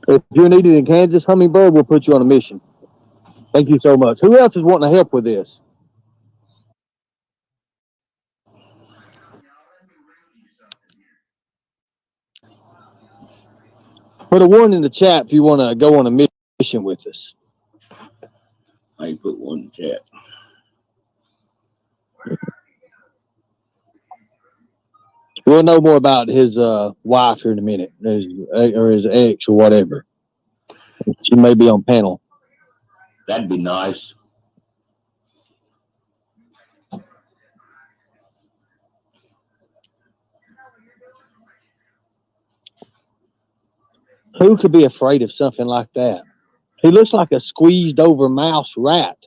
If you're needed in Kansas, Hummingbird will put you on a mission. Thank you so much. Who else is wanting to help with this? Put a one in the chat if you want to go on a mission with us. I put one in the chat. We'll know more about his wife here in a minute, or his ex, or whatever. She may be on panel. That'd be nice. Who could be afraid of something like that? He looks like a squeezed over mouse rat.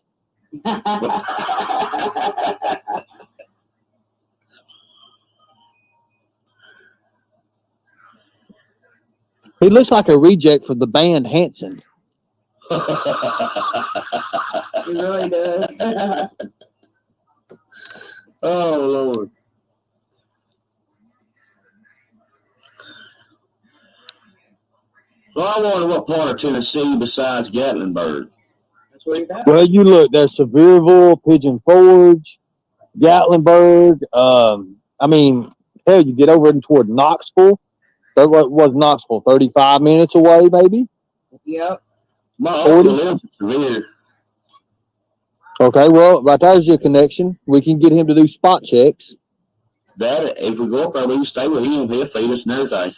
He looks like a reject from the band Hanson. He really does. Oh, Lord. So I wonder what part of Tennessee besides Gatlinburg. That's where he's at. Well, you look, there's Sevierville, Pigeon Forge, Gatlinburg. I mean, hell, you get over toward Knoxville. That was Knoxville, 35 minutes away, maybe? Yep. My uncle lives in Severe. Okay, well, right there's your connection. We can get him to do spot checks. That, if we go up there, we can stay with him. He'll feed us and everything.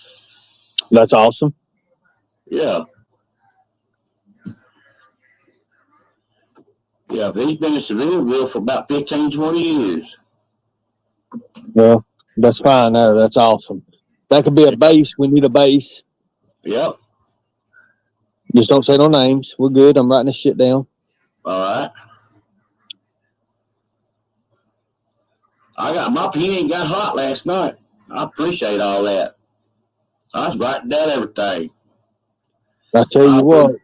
That's awesome. Yeah. Yeah, but he's been in Sevierville for about 15, 20 years. Well, that's fine there. That's awesome. That could be a base. We need a base. Yep. Just don't say no names. We're good. I'm writing this shit down. All right. I got my pen got hot last night. I appreciate all that. I was writing down everything. I tell you what.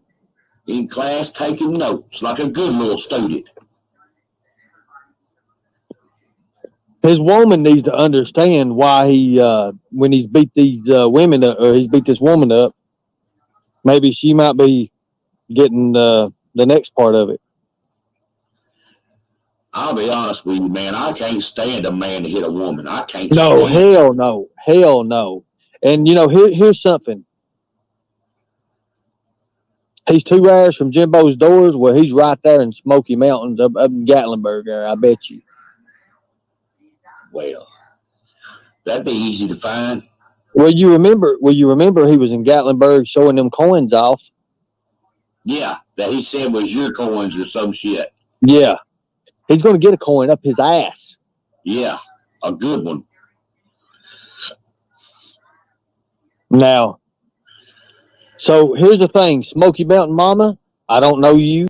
In class, taking notes like a good little student. His woman needs to understand why he, when he's beat these women up, or he's beat this woman up, maybe she might be getting the next part of it. I'll be honest with you, man. I can't stand a man to hit a woman. I can't No, stand hell no. Hell no. And, you know, here's something. He's 2 hours from Jimbo's doors. Well, he's right there in Smoky Mountains up in Gatlinburg there, I bet you. Well, that'd be easy to find. Well, you remember he was in Gatlinburg showing them coins off. Yeah, that he said was your coins or some shit. Yeah. He's going to get a coin up his ass. Yeah, a good one. Now, so here's the thing, Smoky Mountain Mama, I don't know you.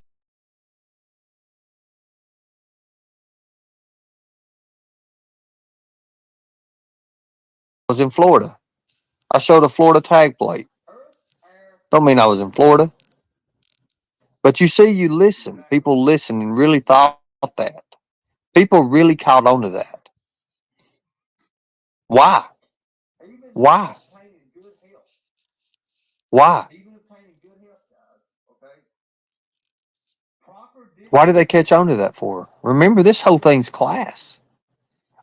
I was in Florida. I showed a Florida tag plate. Don't mean I was in Florida. But you see, you listen. People listen and really thought that. People really caught on to that. Why? Why? Why? Why did they catch on to that for? Remember, this whole thing's class.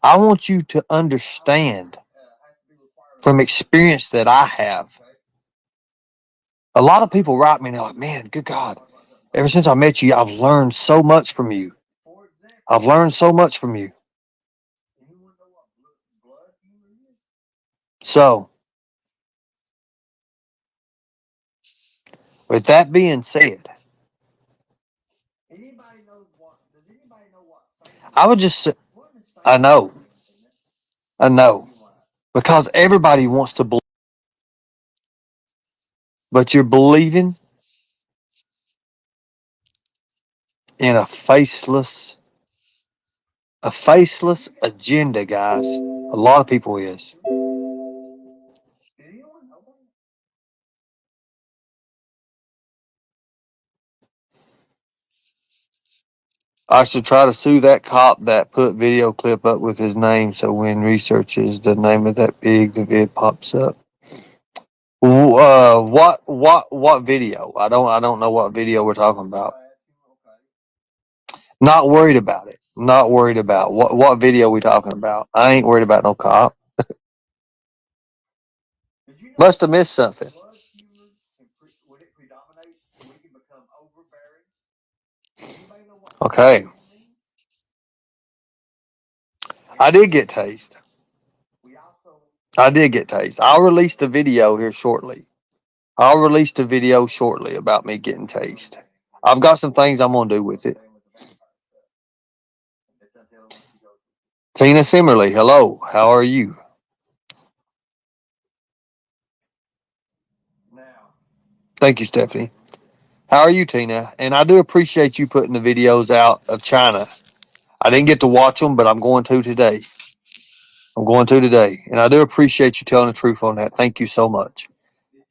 I want you to understand from experience that I have. A lot of people write me and they're like, man, good God, ever since I met you, I've learned so much from you. I've learned so much from you. So, with that being said, I would just say, I know, because everybody wants to believe, but you're believing in a faceless agenda, guys. A lot of people is. I should try to sue that cop that put video clip up with his name so when researches the name of that pig, the vid pops up. What video? I don't know what video we're talking about. Not worried about it. Not worried about what video we talking about. I ain't worried about no cop. Must have missed something. Okay, I did get tased. I did get tased. I'll release the video here shortly. I'll release the video shortly about me getting tased. I've got some things I'm gonna do with it. Tina Simmerly, hello. How are you? Thank you, Stephanie. How are you, Tina? And I do appreciate you putting the videos out of China. I didn't get to watch them, but I'm going to today. I'm going to today. And I do appreciate you telling the truth on that. Thank you so much.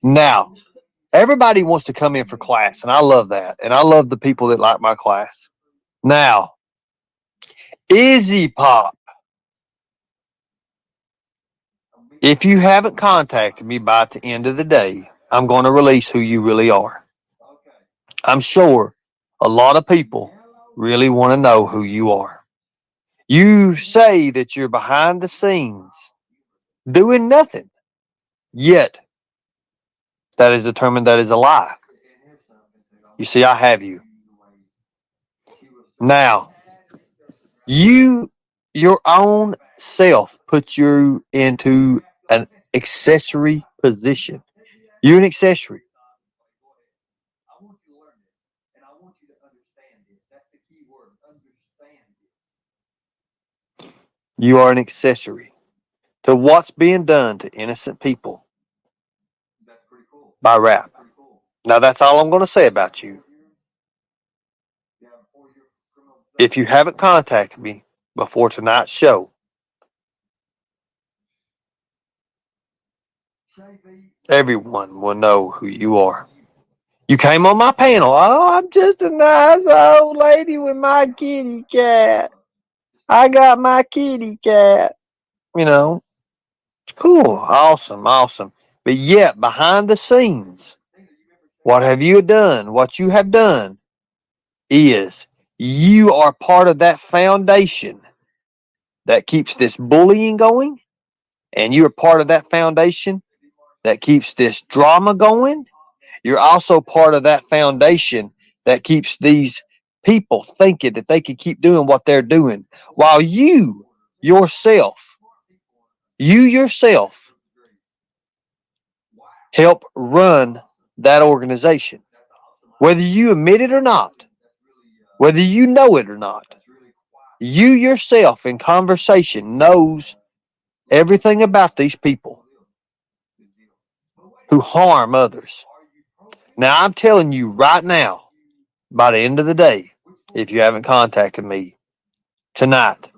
Now, everybody wants to come in for class, and I love that. And I love the people that like my class. Now, Izzy Pop, if you haven't contacted me by the end of the day, I'm going to release who you really are. I'm sure a lot of people really want to know who you are. You say that you're behind the scenes doing nothing, yet that is determined that is a lie. You see, I have you. Now, your own self puts you into an accessory position. You're an accessory. You are an accessory to what's being done to innocent people by rap. Now, that's all I'm going to say about you. If you haven't contacted me before tonight's show, everyone will know who you are. You came on my panel. Oh, I'm just a nice old lady with my kitty cat. I got my kitty cat. You know, cool, awesome, awesome. But yet, behind the scenes, what have you done? What you have done is you are part of that foundation that keeps this bullying going, and you're part of that foundation that keeps this drama going. You're also part of that foundation that keeps these people thinking that they can keep doing what they're doing while yourself, you yourself help run that organization. Whether you admit it or not, whether you know it or not, you yourself in conversation knows everything about these people who harm others. Now, I'm telling you right now, by the end of the day, if you haven't contacted me tonight,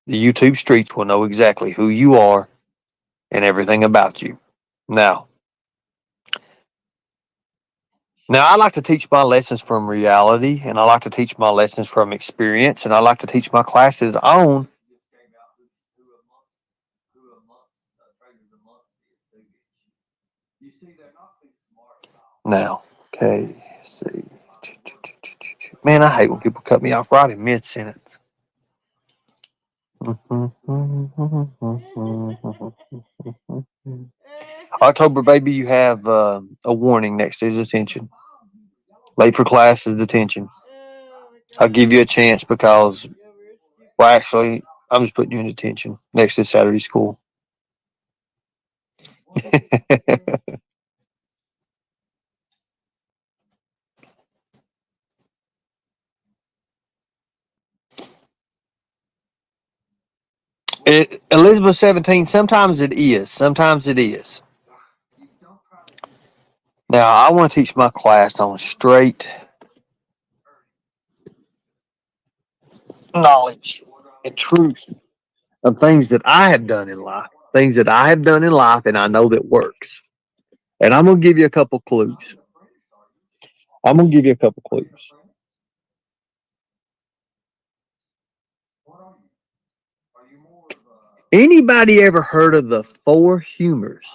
the YouTube streets will know exactly who you are and everything about you. Now, I like to teach my lessons from reality, and I like to teach my lessons from experience, and I like to teach my classes on. Now, okay, let's see. Man, I hate when people cut me off right in mid sentence. October, baby, you have a warning next is detention. Late for class is detention. I'll give you a chance because, well, actually, I'm just putting you in detention next to Saturday school. Elizabeth 17, sometimes it is. Sometimes it is. Now, I want to teach my class on straight knowledge and truth of things that I have done in life, things that I have done in life, and I know that works. And I'm going to give you a couple clues. I'm going to give you a couple clues. Anybody ever heard of the four humors?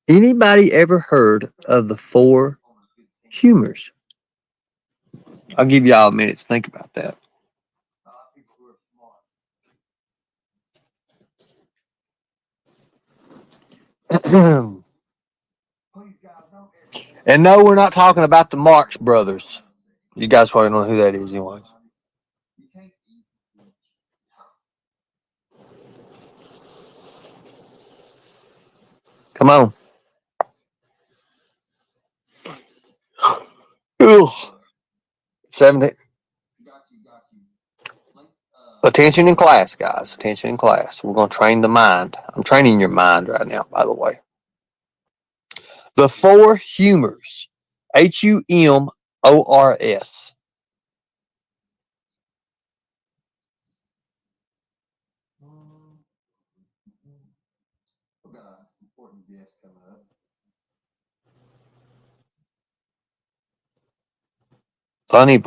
Anybody ever heard of the four humors? I'll give y'all a minute to think about that. And no, we're not talking about the Marx Brothers. You guys probably know who that is, anyways. Come on. Ugh. 17. Attention in class, guys. Attention in class. We're going to train the mind. I'm training your mind right now, by the way. The four humors. Humors. Funny,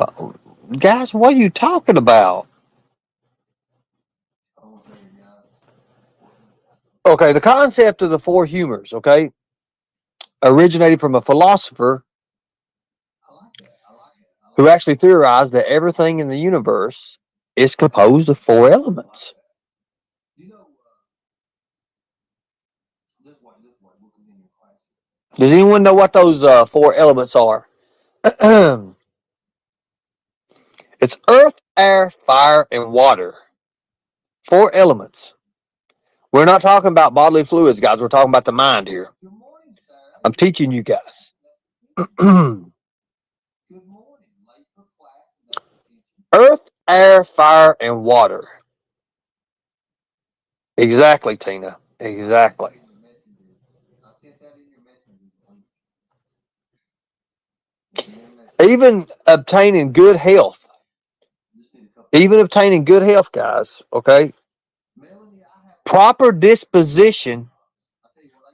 guys, what are you talking about? Okay, the concept of the four humors, okay, originated from a philosopher who actually theorized that everything in the universe is composed of four elements. Does anyone know what those four elements are? It's earth, air, fire, and water. Four elements. We're not talking about bodily fluids, guys. We're talking about the mind here. I'm teaching you guys. Earth, air, fire, and water. Exactly, Tina. Exactly. Even obtaining good health. Even obtaining good health, guys. Okay. Proper disposition.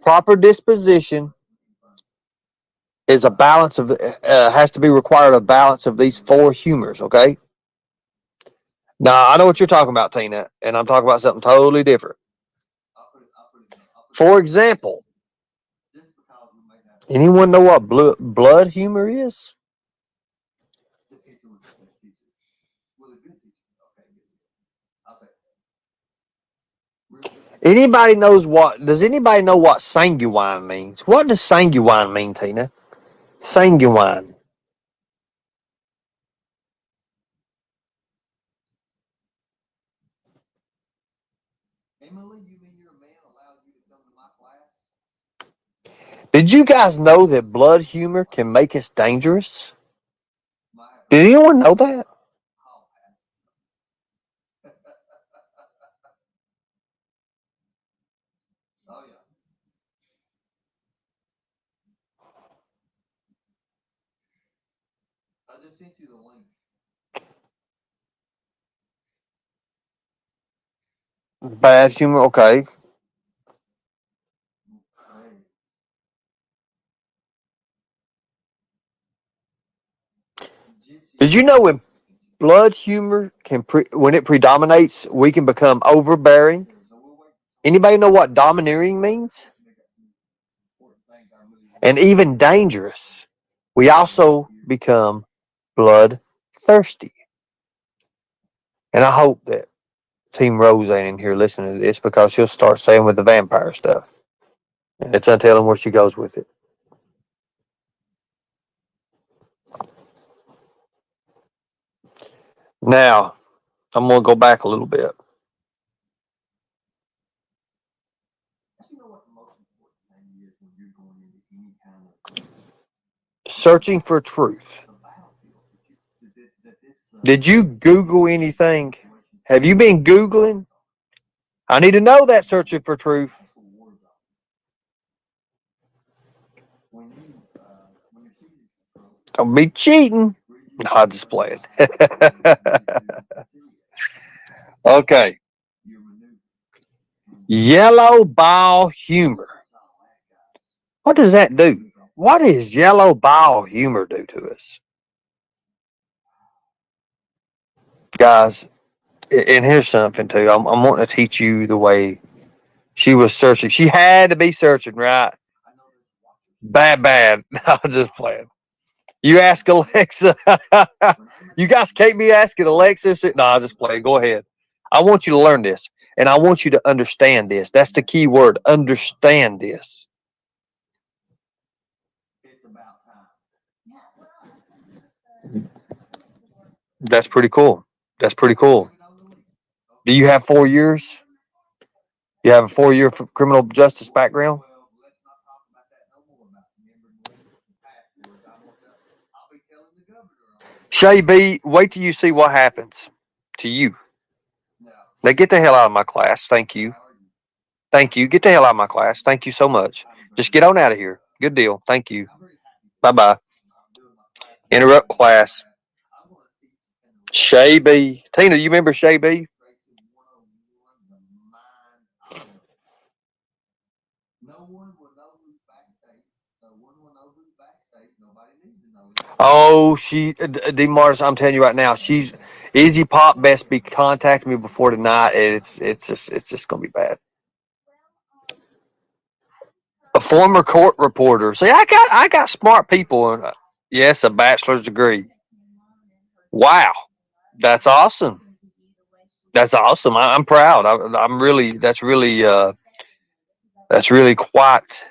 Proper disposition is a balance of has to be required a balance of these four humors. Okay. Now I know what you're talking about, Tina, and I'm talking about something totally different. For example, anyone know what blood humor is? Anybody knows what? Does anybody know what sanguine means? What does sanguine mean, Tina? Sanguine. Did you guys know that blood humor can make us dangerous? Did anyone know that? Bad humor, okay. Did you know when blood humor when it predominates, we can become overbearing? Anybody know what domineering means? And even dangerous. We also become bloodthirsty. And I hope that Team Rose ain't in here listening to this because she'll start saying with the vampire stuff. And it's untelling where she goes with it. Now, I'm going to go back a little bit. Searching for truth. Did you Google anything? Have you been Googling? I need to know that searching for truth. Don't be cheating. No, I'll just play it. Okay. Yellow bile humor. What does that do? What does yellow bile humor do to us? Guys, and here's something too. I'm wanting to teach you the way she was searching. She had to be searching, right? Bad. I'm just playing. You ask Alexa. You guys can't be asking Alexa. No, I'm just playing. Go ahead. I want you to learn this, and I want you to understand this. That's the key word. Understand this. That's pretty cool. That's pretty cool. Do you have 4 years? You have a 4 year criminal justice background? Shay B, wait till you see what happens to you. Now get the hell out of my class. Thank you. Thank you. Get the hell out of my class. Thank you so much. Just get on out of here. Good deal. Thank you. Bye bye. Interrupt class. Shay B. Tina, you remember Shay B? Oh, Demar's. I'm telling you right now, she's Easy Pop. Best be contacting me before tonight. It's just gonna be bad. A former court reporter. See, I got smart people. Yes, a bachelor's degree. Wow, that's awesome. That's awesome. I'm proud. I'm really. That's really quite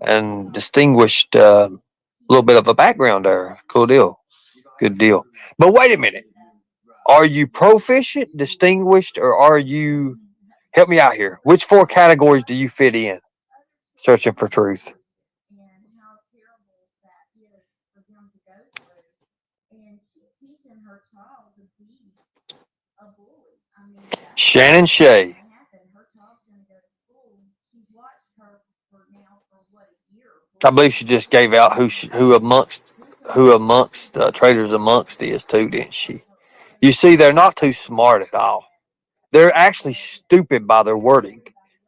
and distinguished. Little bit of a background there. Cool deal. Good deal. But wait a minute. Are you proficient, distinguished, or are you? Help me out here. Which four categories do you fit in? Searching for truth. Shannon Shea. I believe she just gave out who amongst traders amongst is too, didn't she? You see, they're not too smart at all. They're actually stupid by their wording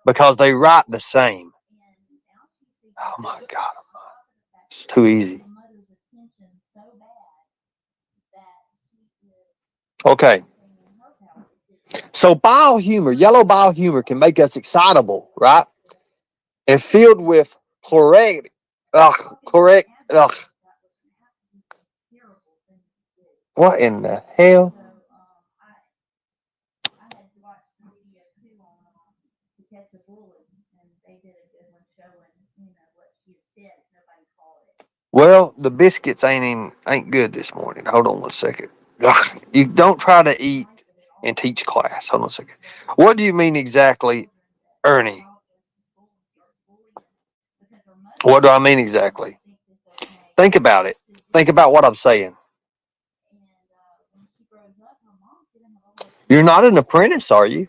because they write the same. Oh my God, it's too easy. Okay, so bile humor, yellow bile humor can make us excitable, right? And filled with chloric, ugh. What in the hell? Well, the biscuits ain't good this morning. Hold on one second. Ugh, you don't try to eat and teach class. Hold on a second. What do you mean exactly, Ernie? What do I mean exactly? Think about it. Think about what I'm saying. You're not an apprentice, are you?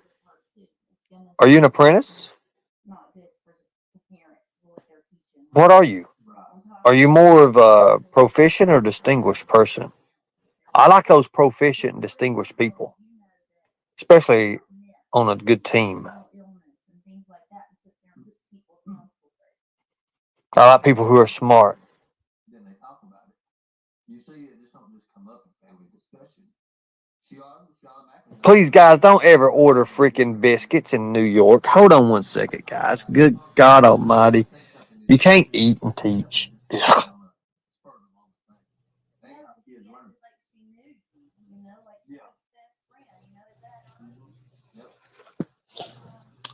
Are you an apprentice? What are you? Are you more of a proficient or distinguished person? I like those proficient and distinguished people, especially on a good team. I like people who are smart. Please, guys, don't ever order freaking biscuits in New York. Hold on one second, guys. Good God Almighty. You can't eat and teach. Ugh.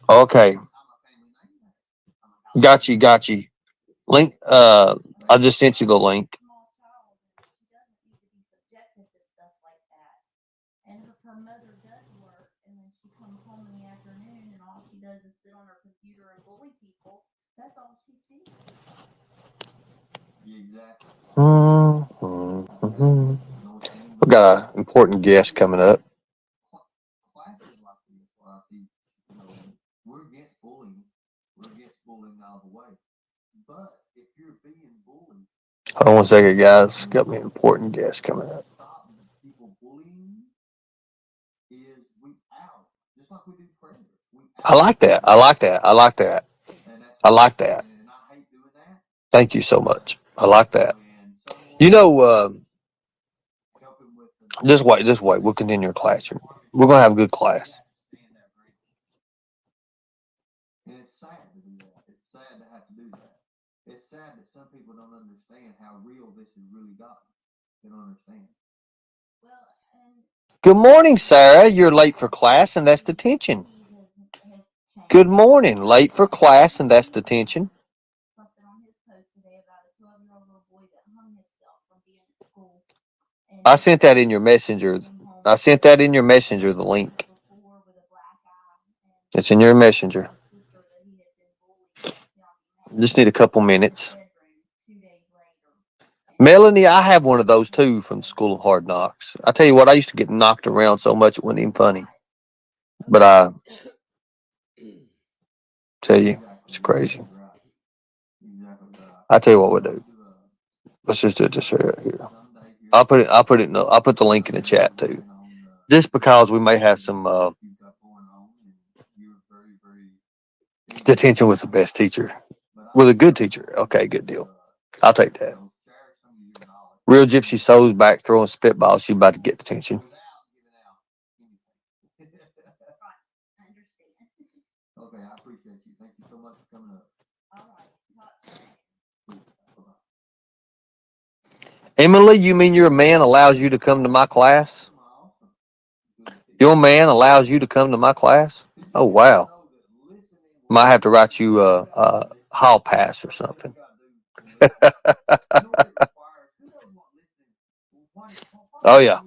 Okay. Got you. Link, I just sent you the link. Mhm. We got an important guest coming up. Hold on one second, guys. Got me an important guest coming up. I like that. I like that. I like that. I like that. Thank you so much. I like that. You know, just wait. Just wait. We'll continue our class. We're gonna have a good class. It's sad that some people don't understand how real this has really gotten. They don't understand. Good morning, Sarah. You're late for class, and that's detention. Good morning. Late for class, and that's detention. I sent that in your messenger. I sent that in your messenger, the link. It's in your messenger. Just need a couple minutes. Melanie, I have one of those too from the School of Hard Knocks. I tell you what, I used to get knocked around so much it wasn't even funny. But I tell you, it's crazy. I tell you what we do. Let's just do this right here. I'll put it. I'll put the link in the chat too. Just because we may have some detention with the best teacher, with a good teacher. Okay, good deal. I'll take that. Real Gypsy Soul's back throwing spitballs. She's about to get detention. Okay, I appreciate you. Thank you so much for coming up. Emily, you mean your man allows you to come to my class? Your man allows you to come to my class? Oh, wow. Might have to write you a hall pass or something. Oh, yeah.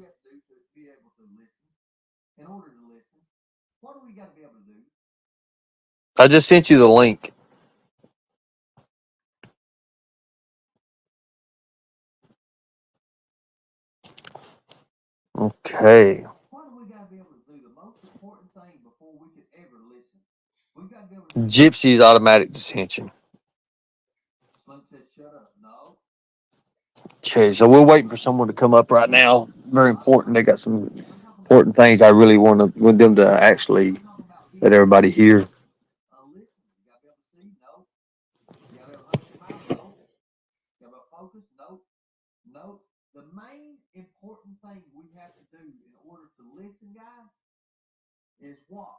I just sent you the link. Okay. Gypsy's automatic detention. Okay, so we're waiting for someone to come up right now. Very important. They got some important things I really want them to actually let everybody hear. The main important thing we have to do in order to listen, guys, is what?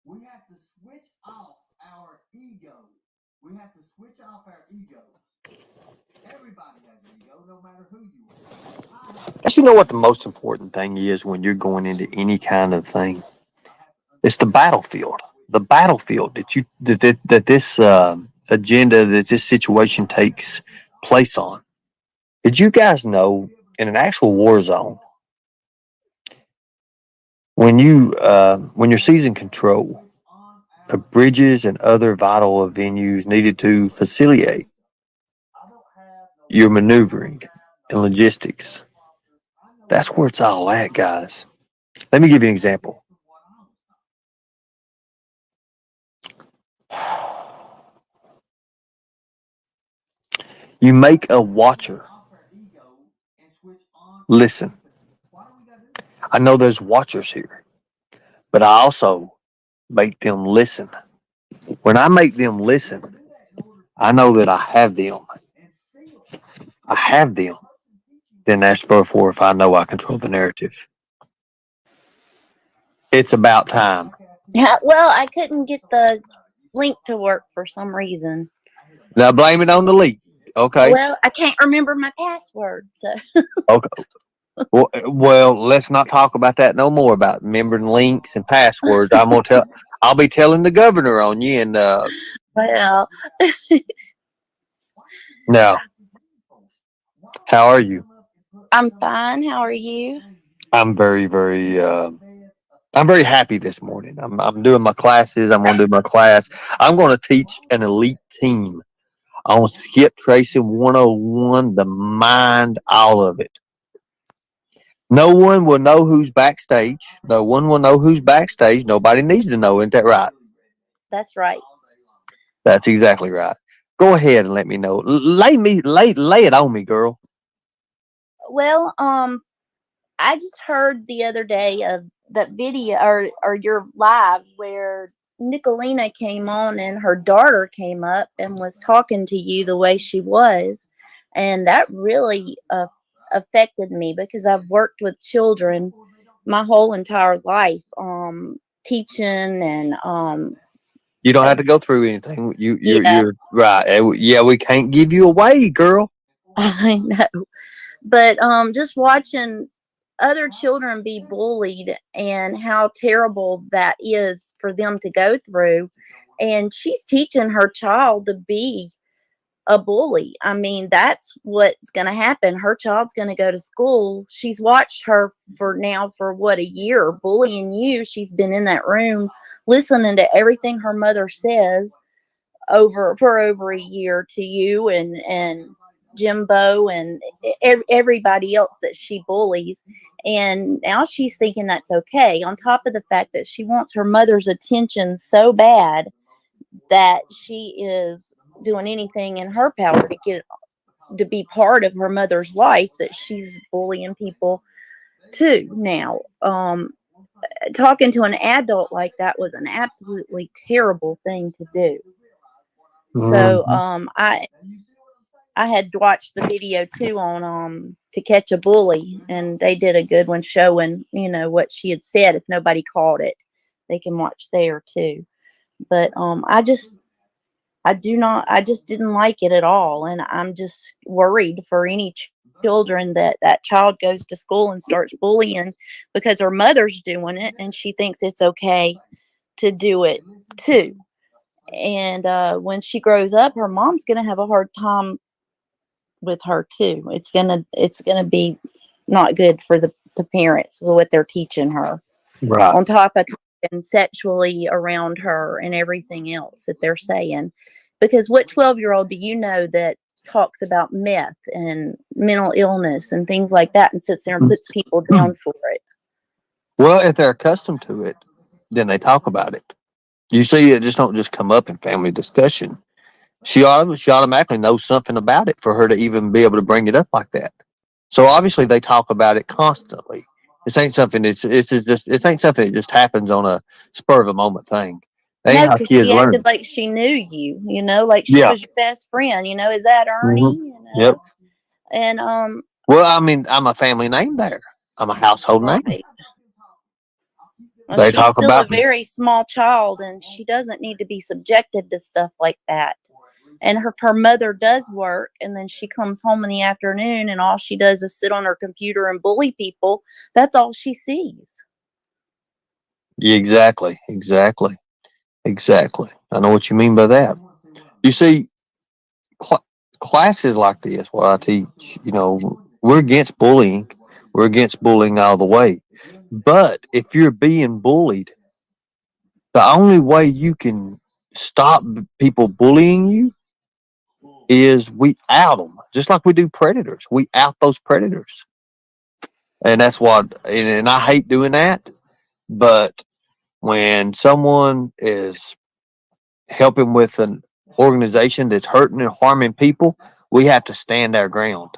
We have to switch off our ego. We have to switch off our egos. Everybody has an ego, no matter who you are. But you know what the most important thing is when you're going into any kind of thing? It's the battlefield. The battlefield that this agenda, that this situation takes place on. Did you guys know in an actual war zone, when you're seizing control of bridges and other vital venues needed to facilitate your maneuvering and logistics, that's where it's all at, guys. Let me give you an example. You make a watcher listen. I know there's watchers here, but I also make them listen. When I make them listen, I know that I have them. I have them. Then that's therefore if I know I control the narrative. It's about time. Yeah, well, I couldn't get the link to work for some reason. Now blame it on the leak. Okay. Well, I can't remember my password, so Okay. Well, let's not talk about that no more about remembering links and passwords. I'm gonna tell. I'll be telling the governor on you. And well, now, how are you? I'm fine. How are you? I'm very, very. I'm very happy this morning. I'm doing my classes. I'm gonna do my class. I'm gonna teach an elite team on skip tracing 101. The mind, all of it. No one will know who's backstage. No one will know who's backstage. Nobody needs to know. Isn't that right? That's right. That's exactly right. Go ahead and let me know. Lay it on me, girl. Well, I just heard the other day of that video or your live where Nicolina came on and her daughter came up and was talking to you the way she was, and that really affected me because I've worked with children my whole entire life, teaching and You don't have to go through anything. Yeah, You're right. Yeah, we can't give you away, girl. I know. But just watching other children be bullied and how terrible that is for them to go through. And she's teaching her child to be a bully. I mean, that's what's going to happen. Her child's going to go to school. She's watched her for what, a year bullying you. She's been in that room listening to everything her mother says over a year to you and Jimbo and everybody else that she bullies. And now she's thinking that's okay. On top of the fact that she wants her mother's attention so bad that she is doing anything in her power to get to be part of her mother's life, that she's bullying people too now. Talking to an adult like that was an absolutely terrible thing to do. So Mhm. I had watched the video too on To Catch a Bully, and they did a good one showing, what she had said. If nobody caught it, they can watch there too. But I just didn't like it at all, and I'm just worried for any children that child goes to school and starts bullying because her mother's doing it and she thinks it's okay to do it too. And when she grows up, her mom's going to have a hard time with her too. It's gonna be not good for the parents for what they're teaching her. Right. On top of talking sexually around her and everything else that they're saying, because what 12-year-old do you know that talks about meth and mental illness and things like that and sits there and puts people down for it? Well, if they're accustomed to it, then they talk about it. You see, it just don't just come up in family discussion. She automatically knows something about it for her to even be able to bring it up like that. So obviously they talk about it constantly. This ain't something. It's just it ain't something that just happens on a spur of a moment thing. That ain't No, how because kids she acted learn. like she knew you, like she Yeah. was your best friend. Is that Hmm. Ernie? Yep. And Well, I mean, I'm a family name there. I'm a household name. right. Well, They she's talk still a about me. very small child, and she doesn't need to be subjected to stuff like that. And her mother does work, and then she comes home in the afternoon, and all she does is sit on her computer and bully people. That's all she sees. Yeah, exactly. Exactly. Exactly. I know what you mean by that. You see, cl- classes like this, what I teach, we're against bullying. We're against bullying all the way. But if you're being bullied, the only way you can stop people bullying you is we out them, just like we do predators. We out those predators, and that's what. And I hate doing that, but when someone is helping with an organization that's hurting and harming people, we have to stand our ground.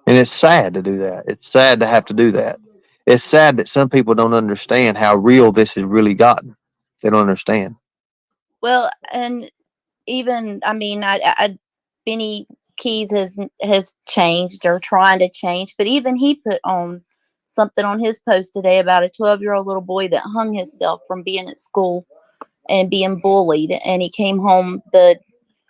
And it's sad to do that. It's sad to have to do that. It's sad that some people don't understand how real this has really gotten. They don't understand. Well, and even I mean, Benny Keys has changed or trying to change, but even he put on something on his post today about a 12-year-old little boy that hung himself from being at school and being bullied, and he came home the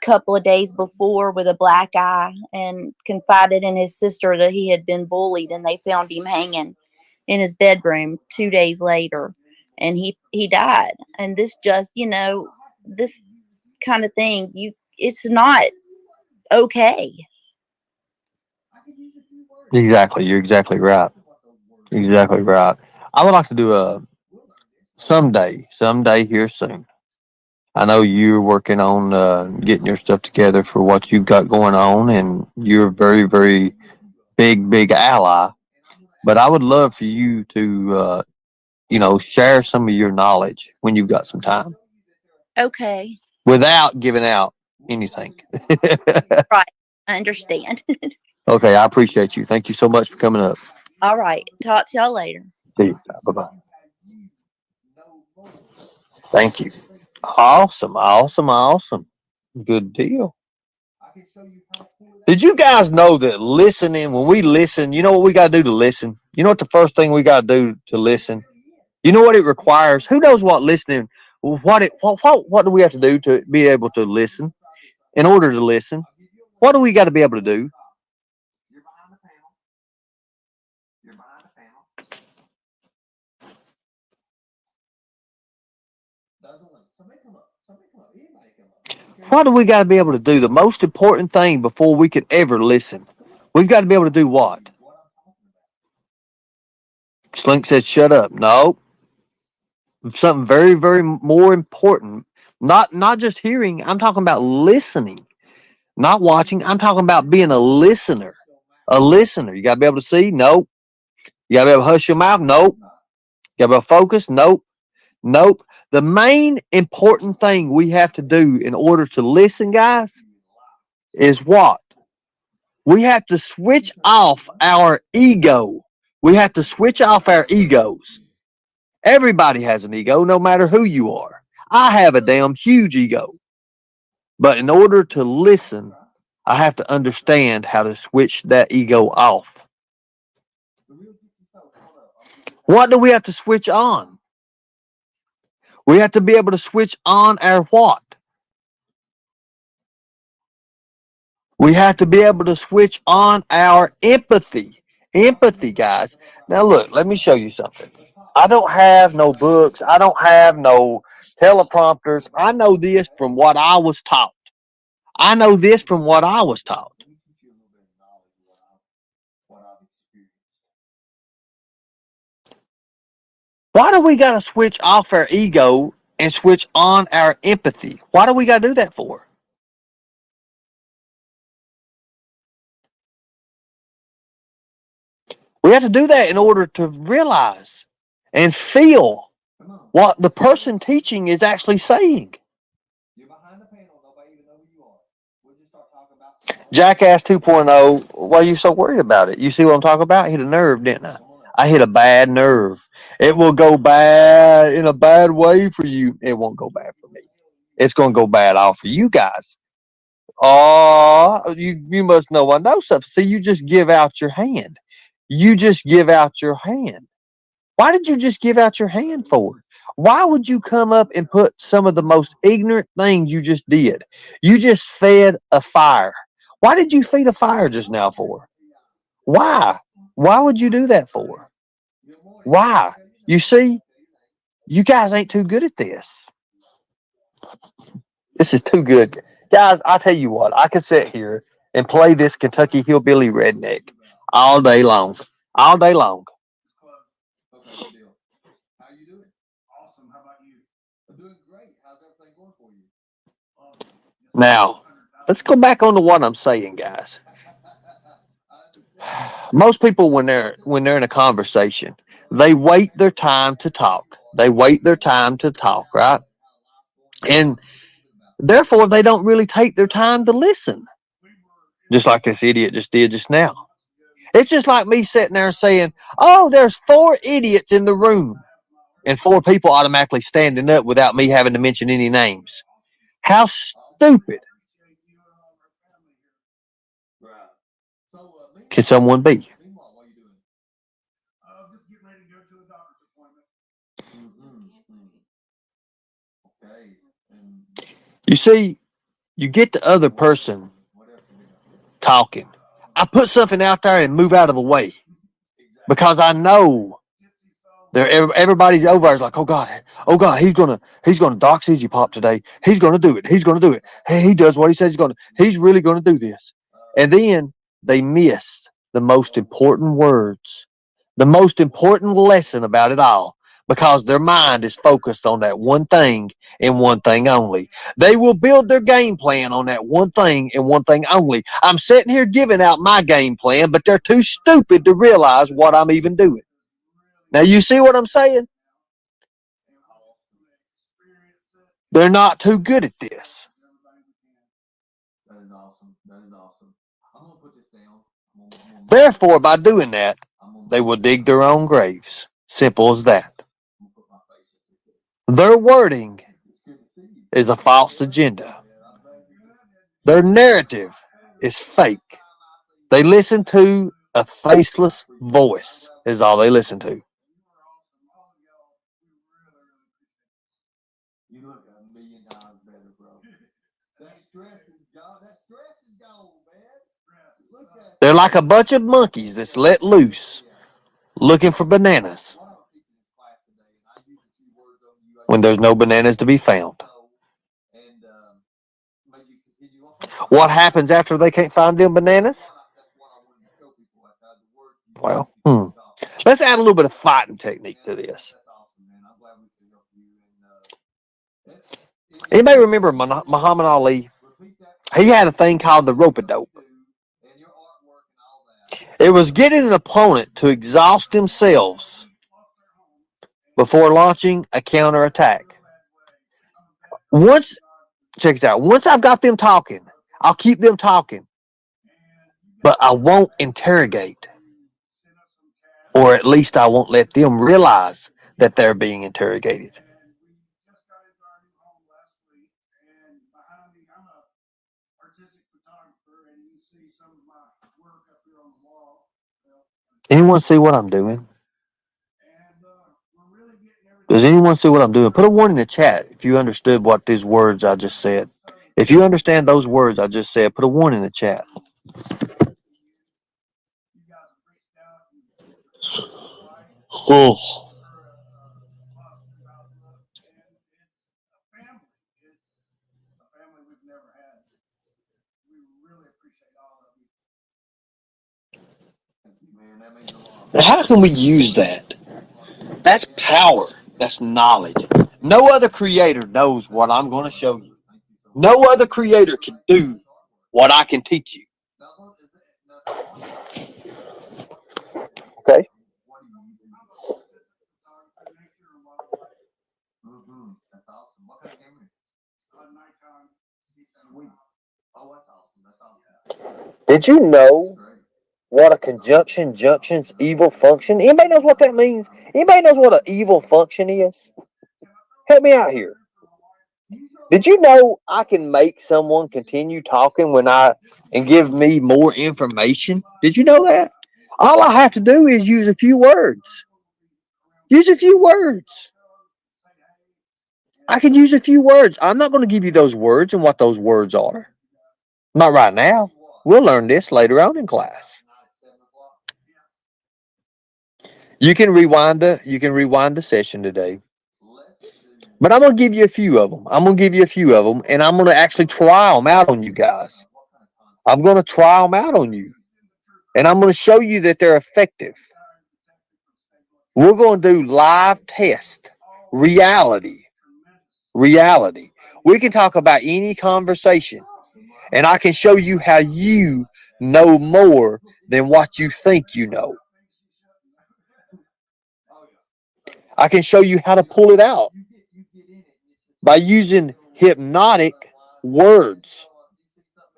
couple of days before with a black eye and confided in his sister that he had been bullied, and they found him hanging in his bedroom 2 days later, and he died. And this just this kind of thing, it's not okay. Exactly. You're exactly right. Exactly right. I would like to do a someday here soon. I know you're working on getting your stuff together for what you've got going on, and you're a very, very big ally. But I would love for you to, share some of your knowledge when you've got some time Okay. without giving out anything. Right. I understand. Okay, I appreciate you. Thank you so much for coming up. All right. Talk to y'all later. See you. Bye bye. Thank you. Awesome, awesome, awesome. Good deal. Did you guys know that listening, when we listen, you know what we got to do to listen? You know what the first thing we got to do to listen? You know what it requires? Who knows what listening, what do we have to do to be able to listen? In order to listen, what do we got to be able to do? What do we got to be able to do? The most important thing before we can ever listen, we've got to be able to do what? Slink said, "Shut up." No, something very, very more important. Not just hearing. I'm talking about listening, not watching. I'm talking about being a listener. A listener. You got to be able to see. Nope. You got to be able to hush your mouth. Nope. You got to be able to focus. Nope. Nope. The main important thing we have to do in order to listen, guys, is what? We have to switch off our ego. We have to switch off our egos. Everybody has an ego, no matter who you are. I have a damn huge ego. But in order to listen, I have to understand how to switch that ego off. What do we have to switch on? We have to be able to switch on our what? We have to be able to switch on our empathy. Empathy, guys. Now, look, let me show you something. I don't have no books. I don't have no teleprompters. I know this from what I was taught. I know this from what I was taught. Why do we got to switch off our ego and switch on our empathy? Why do we got to do that for? We have to do that in order to realize and feel what the person teaching is actually saying. Jackass 2.0, why are you so worried about it? You see what I'm talking about? I hit a nerve, didn't I? I hit a bad nerve. It will go bad in a bad way for you. It won't go bad for me. It's going to go bad all for you guys. Oh, you must know I know something. See, you just give out your hand. You just give out your hand. Why did you just give out your hand for? Why would you come up and put some of the most ignorant things you just did? You just fed a fire. Why did you feed a fire just now for? Why? Why would you do that for? Why? You see, you guys ain't too good at this. This is too good. Guys, I tell you what, I could sit here and play this Kentucky Hillbilly Redneck all day long. All day long. Now, let's go back on to what I'm saying, guys. Most people when they're in a conversation, they wait their time to talk. They wait their time to talk, right? And therefore they don't really take their time to listen. Just like this idiot just did just now. It's just like me sitting there saying, "Oh, there's 4 idiots in the room," and 4 people automatically standing up without me having to mention any names. How stupid can someone be? You see, you get the other person talking. I put something out there and move out of the way because I know everybody's over there is like, oh God, he's gonna dox Easy Pop today. He's gonna do it. He's gonna do it. Hey, he does what he says he's gonna. He's really gonna do this. And then they miss the most important words, the most important lesson about it all, because their mind is focused on that one thing and one thing only. They will build their game plan on that one thing and one thing only. I'm sitting here giving out my game plan, but they're too stupid to realize what I'm even doing. Now, you see what I'm saying? They're not too good at this. Therefore, by doing that, they will dig their own graves. Simple as that. Their wording is a false agenda. Their narrative is fake. They listen to a faceless voice, is all they listen to. They're like a bunch of monkeys that's let loose, looking for bananas when there's no bananas to be found. What happens after they can't find them bananas? Well, let's add a little bit of fighting technique to this. Anybody remember Muhammad Ali? He had a thing called the rope-a-dope. It was getting an opponent to exhaust themselves before launching a counterattack. Check this out. Once I've got them talking, I'll keep them talking, but I won't interrogate, or at least I won't let them realize that they're being interrogated. Anyone see what I'm doing? Does anyone see what I'm doing? Put a 1 in the chat if you understood what these words I just said. If you understand those words I just said, put a 1 in the chat. Oh. How can we use that? That's power. That's knowledge. No other creator knows what I'm going to show you. No other creator can do what I can teach you. Okay? Did you know what a conjunction junction's evil function? Anybody knows what that means? Anybody knows what an evil function is? Help me out here. Did you know I can make someone continue talking and give me more information? Did you know that? All I have to do is use a few words. Use a few words. I can use a few words. I'm not going to give you those words and what those words are. Not right now. We'll learn this later on in class. You can rewind the session today. But I'm going to give you a few of them. And I'm going to actually try them out on you guys. I'm going to try them out on you. And I'm going to show you that they're effective. We're going to do live test. Reality. We can talk about any conversation. And I can show you how you know more than what you think you know. I can show you how to pull it out by using hypnotic words.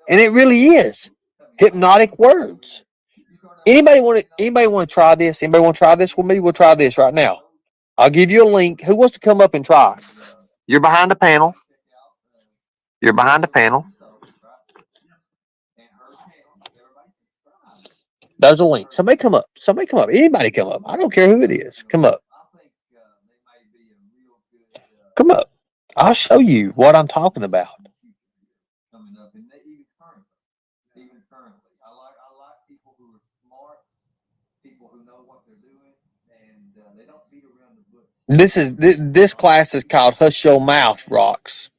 And it really is hypnotic words. Anybody want to try this? Anybody want to try this with me? We'll try this right now. I'll give you a link. Who wants to come up and try? You're behind the panel. There's a link. Somebody come up. Anybody come up. I don't care who it is. Come up. Come up. I'll show you what I'm talking about. This class is called Hush Your Mouth Rocks.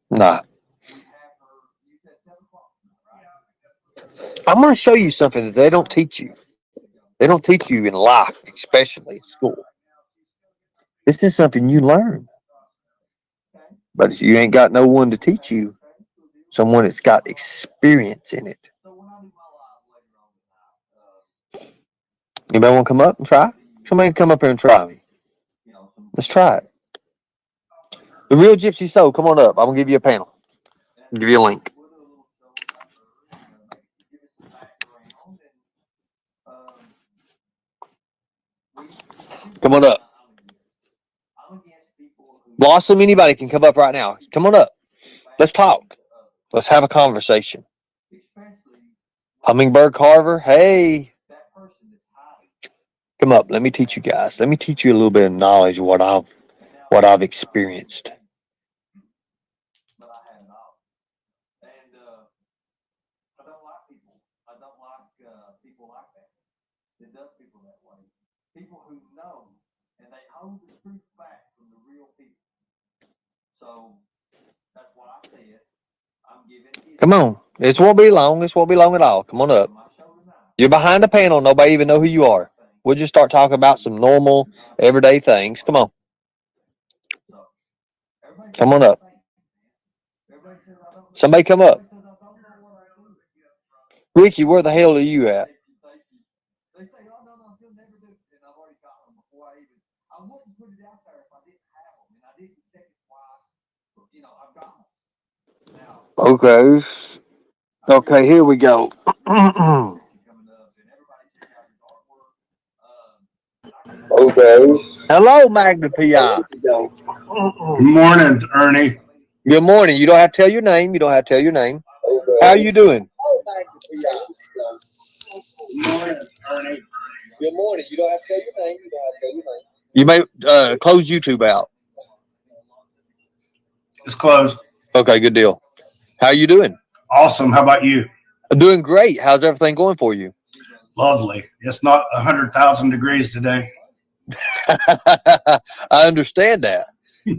Nah. I'm going to show you something that they don't teach you. They don't teach you in life, especially in school. This is something you learn. But if you ain't got no one to teach you, someone that's got experience in it. Anybody want to come up and try? Somebody come up here and try me. Let's try it. The Real Gypsy Soul, come on up. I'm going to give you a panel. I'll give you a link. Come on up. Blossom, anybody can come up right now. Come on up. Let's talk. Let's have a conversation. Hummingbird Carver, hey. Come up. Let me teach you guys. Let me teach you a little bit of knowledge of what I've what I've experienced. Come on. This won't be long. This won't be long at all. Come on up. You're behind the panel. Nobody even know who you are. We'll just start talking about some normal, everyday things. Come on. Come on up. Somebody come up. Ricky, where the hell are you at? Okay. Okay, here we go. Okay. Hello, Magna PI. Good morning, Ernie. Good morning. You don't have to tell your name. You don't have to tell your name. How are you doing? Good morning, Ernie. Good morning. You don't have to tell your name. You don't have to tell your name. You may close YouTube out. It's closed. Okay, good deal. How are you doing? Awesome. How about you? I'm doing great. How's everything going for you? Lovely. It's not 100,000 degrees today. I understand that.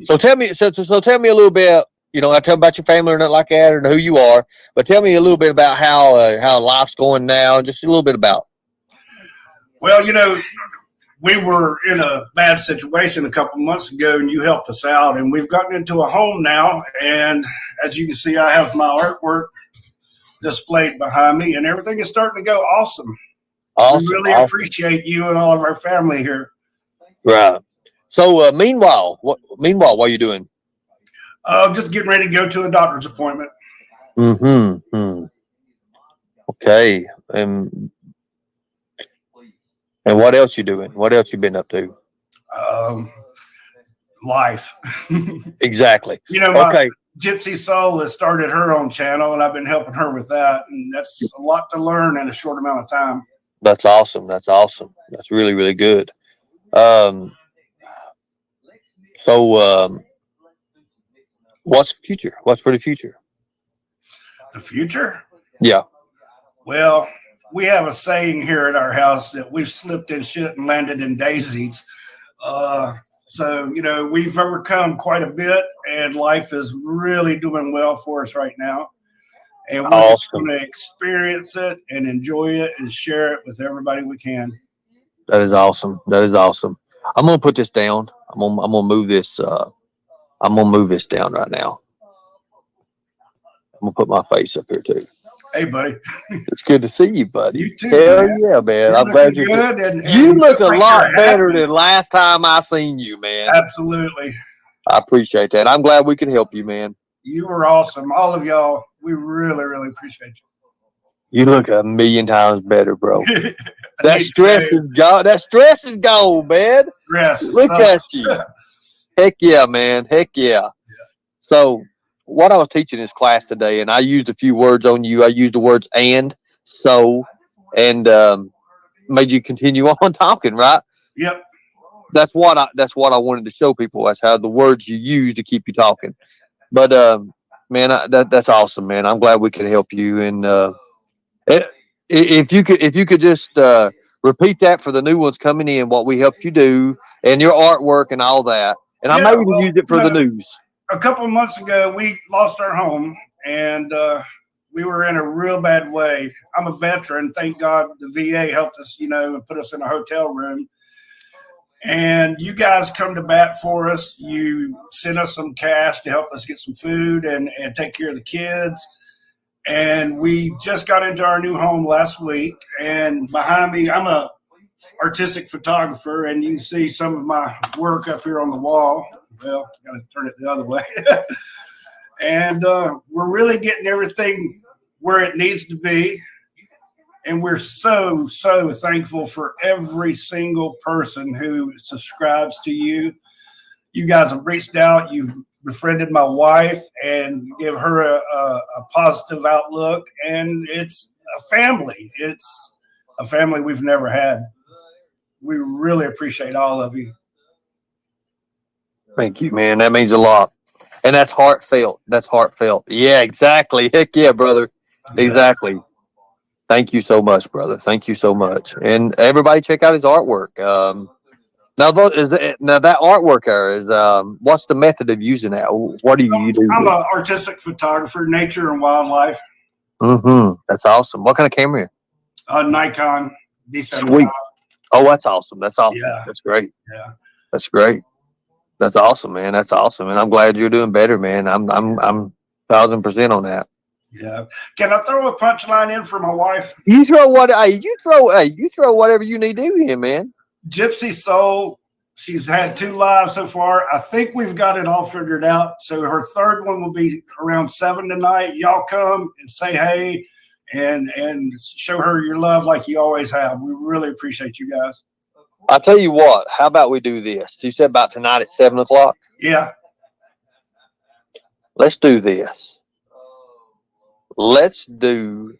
So tell me, so tell me a little bit. You know, I tell about your family or not like that, or who you are, but tell me a little bit about how life's going now. Just a little bit about. Well, we were in a bad situation a couple months ago, and you helped us out, and we've gotten into a home now. And as you can see, I have my artwork displayed behind me, and everything is starting to go awesome. Awesome. We really appreciate you and all of our family here. Right. So meanwhile, what are you doing? Just getting ready to go to a doctor's appointment. Mm-hmm. Okay. And what else you doing? What else you been up to? Life. Exactly. My Gypsy Soul has started her own channel, and I've been helping her with that. And that's a lot to learn in a short amount of time. That's awesome. That's awesome. That's really, really good. So what's the future? What's for the future? The future? Yeah. Well, we have a saying here at our house that we've slipped in shit and landed in daisies. So, we've overcome quite a bit, and life is really doing well for us right now. And we're just going to experience it and enjoy it and share it with everybody we can. That is awesome. That is awesome. I'm gonna put this down. I'm gonna move this. I'm gonna move this down right now. I'm gonna put my face up here too. Hey, buddy. It's good to see you, buddy. You too. Hell man. yeah, man. You're I'm glad you're good. And you look a like lot better than last time I seen you, man. Absolutely. I appreciate that. I'm glad we can help you, man. You were awesome. All of y'all, we really, really appreciate you. You look a million times better, bro. That stress is gone. That stress is gone, man. Look at you. Heck yeah, man. Heck yeah. So what I was teaching this class today, and I used a few words on you. I used the words and, so, and made you continue on talking, right? Yep. That's what I wanted to show people. That's how the words you use to keep you talking. But man, that's awesome, man. I'm glad we could help you. And if you could just repeat that for the new ones coming in, what we helped you do, and your artwork and all that. And I may even use it for the news. A couple of months ago, we lost our home, and we were in a real bad way. I'm a veteran. Thank God the VA helped us, and put us in a hotel room. And you guys come to bat for us. You sent us some cash to help us get some food and take care of the kids. And we just got into our new home last week. And behind me, I'm a artistic photographer, and you can see some of my work up here on the wall. Well, I gotta turn it the other way. And we're really getting everything where it needs to be. And we're so, so thankful for every single person who subscribes to you. You guys have reached out. You've befriended my wife and give her a positive outlook. And it's a family. It's a family we've never had. We really appreciate all of you. Thank you, man. That means a lot. And that's heartfelt. That's heartfelt. Yeah, exactly. Heck yeah, brother. Yeah. Exactly. Thank you so much, brother. Thank you so much. And everybody check out his artwork. Now that artwork there is what's the method of using that? What do you do? I'm an artistic photographer, nature and wildlife. That's awesome. What kind of camera? Nikon D75. Sweet. Oh, that's awesome. That's awesome. Yeah. That's great. Yeah. That's great. That's awesome, man. That's awesome. And I'm glad you're doing better, man. I'm 1,000% on that. Yeah. Can I throw a punchline in for my wife? You throw you throw whatever you need to do here, man. Gypsy Soul. She's had 2 lives so far. I think we've got it all figured out. So her third one will be around 7 tonight. Y'all come and say hey and show her your love like you always have. We really appreciate you guys. I'll tell you what, how about we do this? You said about tonight at 7 o'clock? Yeah. Let's do this. Let's do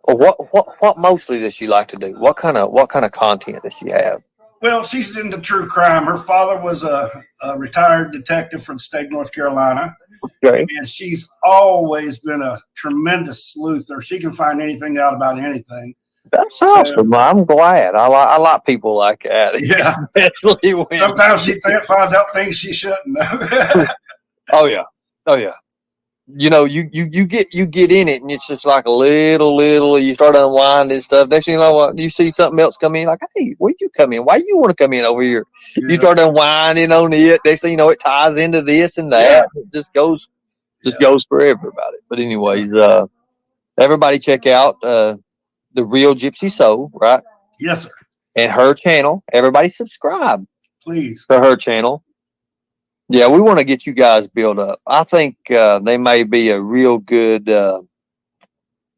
what mostly does she like to do? What kind of content does she have? Well, she's into true crime. Her father was a retired detective from the state of North Carolina. Okay. And she's always been a tremendous sleuther. She can find anything out about anything. That's awesome. I'm glad. I like people like that. Yeah. Especially when Sometimes she finds out things she shouldn't know. Oh yeah. Oh yeah. You know, you get in it and it's just like a little you start unwinding stuff. Next thing you know, what you see something else come in, like, hey, where'd you come in? Why you want to come in over here? Yeah. You start unwinding on it. Next thing you know, it ties into this and that. Yeah. It just goes for everybody. But anyways, everybody check out the Real Gypsy Soul, right? Yes, sir. And her channel. Everybody subscribe Please. to her channel. Yeah, we want to get you guys built up. I think they may be a real good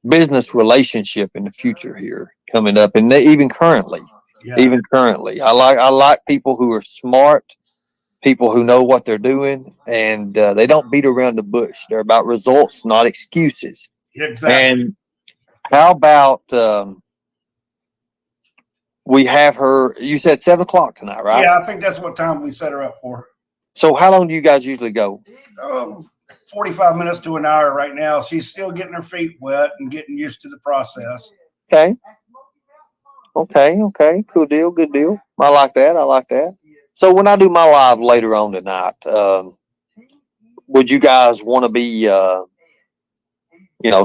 business relationship in the future here coming up, and even currently. Yeah. Even currently, I like people who are smart, people who know what they're doing, and they don't beat around the bush. They're about results, not excuses. Exactly. And how about we have her? You said 7 o'clock tonight, right? Yeah, I think that's what time we set her up for. So how long do you guys usually go? 45 minutes to an hour right now. She's still getting her feet wet and getting used to the process. Okay. Cool deal. Good deal. I like that. So when I do my live later on tonight, would you guys want to be,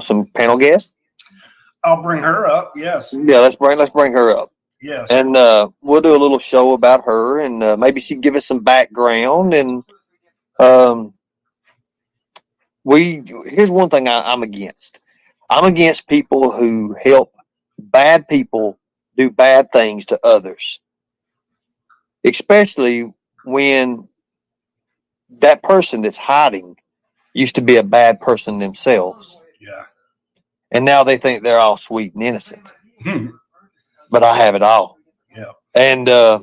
some panel guests? I'll bring her up. Yes. Yeah, let's bring her up. Yes. And we'll do a little show about her, and maybe she can give us some background. And here's one thing I'm against. I'm against people who help bad people do bad things to others, especially when that person that's hiding used to be a bad person themselves. Yeah. And now they think they're all sweet and innocent. But I have it all. Yeah. And I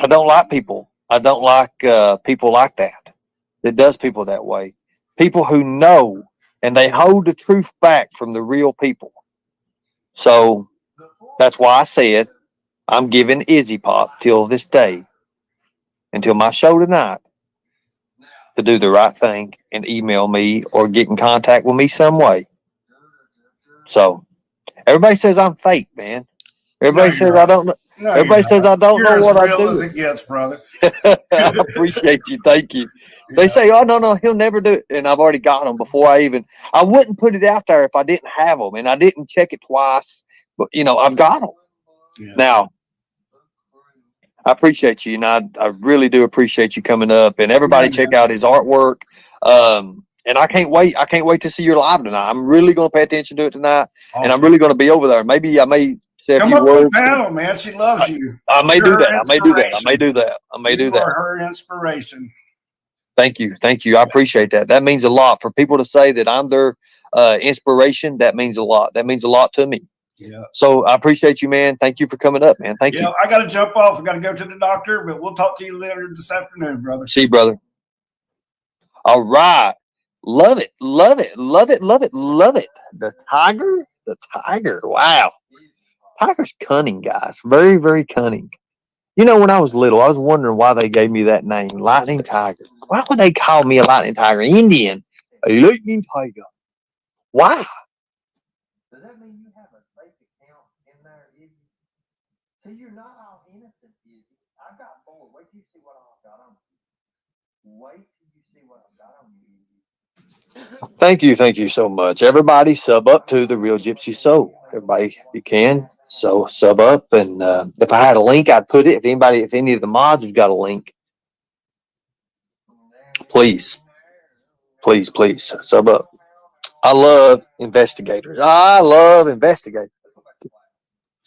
don't like people. I don't like people like that. That does people that way. People who know and they hold the truth back from the real people. So that's why I said I'm giving Izzy Pop till this day, until my show tonight, to do the right thing and email me or get in contact with me some way. So everybody says I'm fake, man. Everybody says I don't know. No, everybody says I don't know what I do. You're as real as it gets, brother. I appreciate you. Thank you. Yeah. They say, oh, no, he'll never do it. And I've already got them before I wouldn't put it out there if I didn't have them. And I didn't check it twice. But, I've got them. Yeah. Now, I appreciate you. And I really do appreciate you coming up. And everybody check out his artwork. And I can't wait. I can't wait to see your live tonight. I'm really going to pay attention to it tonight. Awesome. And I'm really going to be over there. Maybe I may say a few Come up words. with the panel, man. She loves you. I may do that. I may do that. You are her inspiration. Thank you. I appreciate that. That means a lot. For people to say that I'm their inspiration, that means a lot. That means a lot to me. Yeah. So I appreciate you, man. Thank you for coming up, man. Thank you. I got to jump off. I got to go to the doctor, but we'll talk to you later this afternoon, brother. See you, brother. All right. Love it. The tiger. Wow. Tiger's cunning, guys. Very, very cunning. You know, when I was little, I was wondering why they gave me that name, Lightning Tiger. Why would they call me a Lightning Tiger? Indian, a Lightning Tiger. Why? Does that mean you have a fake account in there, Izzy? See, you're not all innocent, Izzy. I've got four. Wait till you see what I've got on you. Wait till you see what I've got on you, Izzy. Thank you so much. Everybody sub up to the Real Gypsy Soul. Everybody, if you can, so sub up. And if I had a link, I'd put it. If any of the mods have got a link, please, please sub up. I love investigators. I love investigators.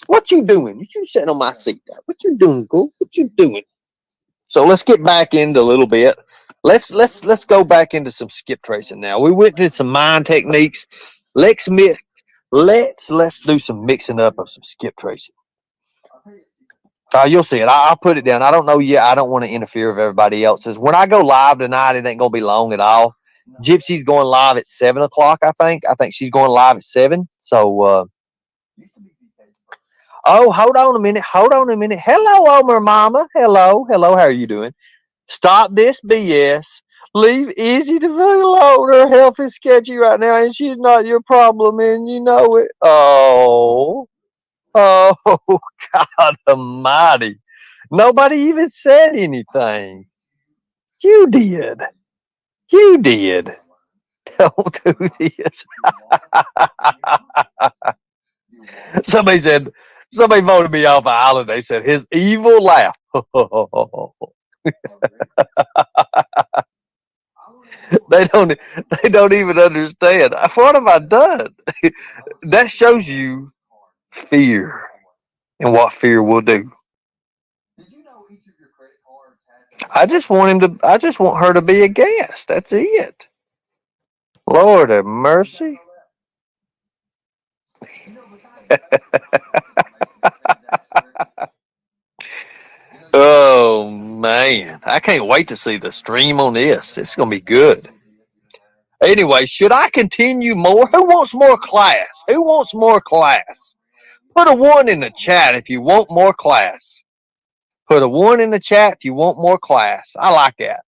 What you doing? You sitting on my seat there. What you doing, girl? What you doing? So let's get back into a little bit. Let's go back into some skip tracing now. We went to some mind techniques. Let's mix. Let's do some mixing up of some skip tracing. You'll see it. I'll put it down. I don't know yet. I don't want to interfere with everybody else's. When I go live tonight, it ain't gonna be long at all. Gypsy's going live at 7 o'clock. I think she's going live at 7. So. Oh, hold on a minute. Hello, Omer Mama. Hello. How are you doing? Stop this BS. Leave Izzy to be alone. Her health is sketchy right now, and she's not your problem, and you know it. Oh, God Almighty! Nobody even said anything. You did. Don't do this. Somebody voted me off an island. They said his evil laugh. They don't even understand. What have I done? That shows you fear and what fear will do. I just want her to be a guest. That's it. Lord have mercy. Oh man, I can't wait to see the stream on this. It's gonna be good. Anyway, should I continue more? Who wants more class? Put a 1 in the chat if you want more class. Put a 1 in the chat if you want more class. I like that.